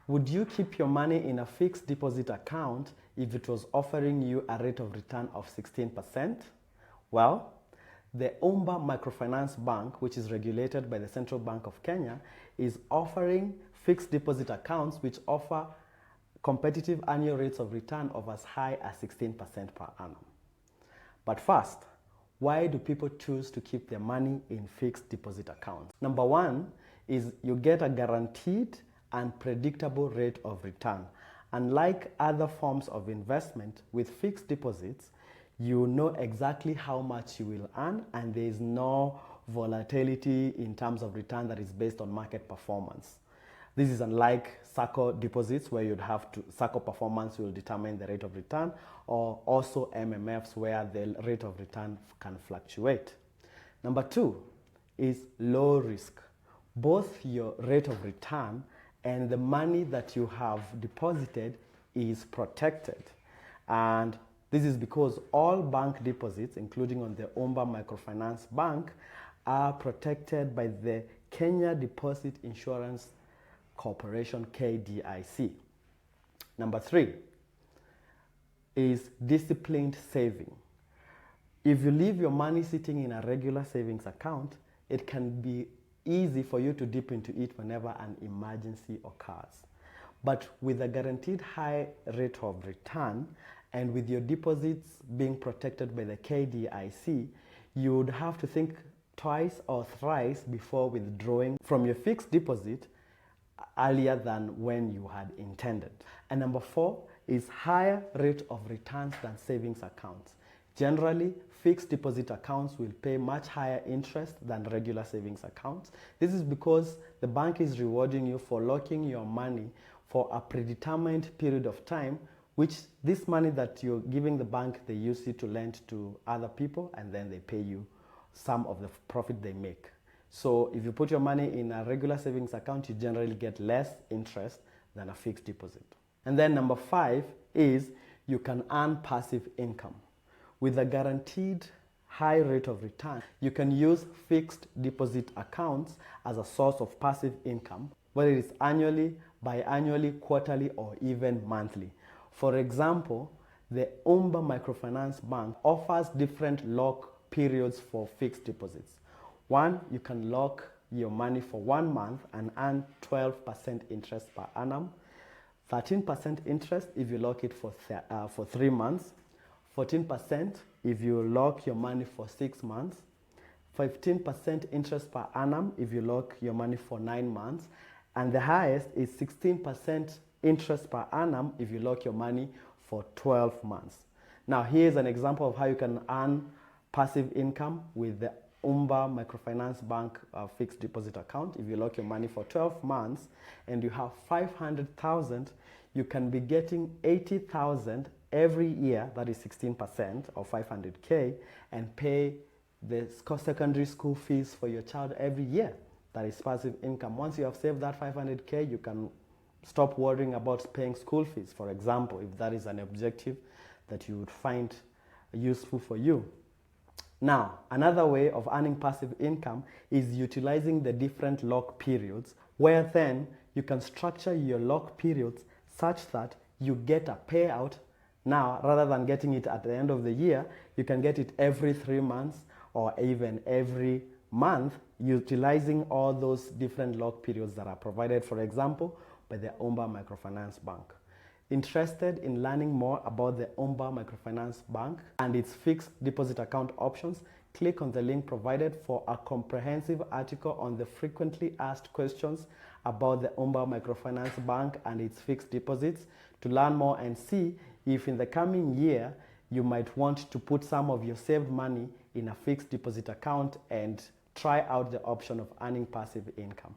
Would you keep your money in a fixed deposit account if it was offering you a rate of return of 16%? Well, the Umba Microfinance Bank, which is regulated by the Central Bank of Kenya, is offering fixed deposit accounts which offer competitive annual rates of return of as high as 16% per annum. But first, why do people choose to keep their money in fixed deposit accounts? Number one is you get a guaranteed and predictable rate of return. Unlike other forms of investment, with fixed deposits, you know exactly how much you will earn and there is no volatility in terms of return that is based on market performance. This is unlike SACCO deposits where you'd have to, SACCO performance will determine the rate of return, or also MMFs where the rate of return can fluctuate. Number two is low risk. Both your rate of return and the money that you have deposited is protected. And this is because all bank deposits, including on the Umba Microfinance Bank, are protected by the Kenya Deposit Insurance Corporation, KDIC. Number three is disciplined saving. If you leave your money sitting in a regular savings account, it can be easy for you to dip into it whenever an emergency occurs. But with a guaranteed high rate of return and with your deposits being protected by the KDIC, you would have to think twice or thrice before withdrawing from your fixed deposit earlier than when you had intended. And number four is higher rate of returns than savings accounts. Generally, fixed deposit accounts will pay much higher interest than regular savings accounts. This is because the bank is rewarding you for locking your money for a predetermined period of time, which this money that you're giving the bank, they use it to lend to other people and then they pay you some of the profit they make. So if you put your money in a regular savings account, you generally get less interest than a fixed deposit. And then number five is you can earn passive income. With a guaranteed high rate of return, you can use fixed deposit accounts as a source of passive income, whether it's annually, biannually, quarterly, or even monthly. For example, the Umba Microfinance Bank offers different lock periods for fixed deposits. One, you can lock your money for 1 month and earn 12% interest per annum, 13% interest if you lock it for 3 months, 14% if you lock your money for 6 months, 15% interest per annum if you lock your money for 9 months, and the highest is 16% interest per annum if you lock your money for 12 months. Now here's an example of how you can earn passive income with the Umba Microfinance Bank fixed deposit account. If you lock your money for 12 months and you have 500,000, you can be getting 80,000 every year, that is 16% or 500K, and pay the secondary school fees for your child every year. That is passive income. Once you have saved that 500K, you can stop worrying about paying school fees, for example, if that is an objective that you would find useful for you. Now, another way of earning passive income is utilizing the different lock periods, where then you can structure your lock periods such that you get a payout now rather than getting it at the end of the year. You can get it every 3 months or even every month, utilizing all those different lock periods that are provided, for example, by the Umba Microfinance Bank. Interested in learning more about the Umba Microfinance Bank and its fixed deposit account options? Click on the link provided for a comprehensive article on the frequently asked questions about the Umba Microfinance Bank and its fixed deposits to learn more and see if in the coming year you might want to put some of your saved money in a fixed deposit account and try out the option of earning passive income.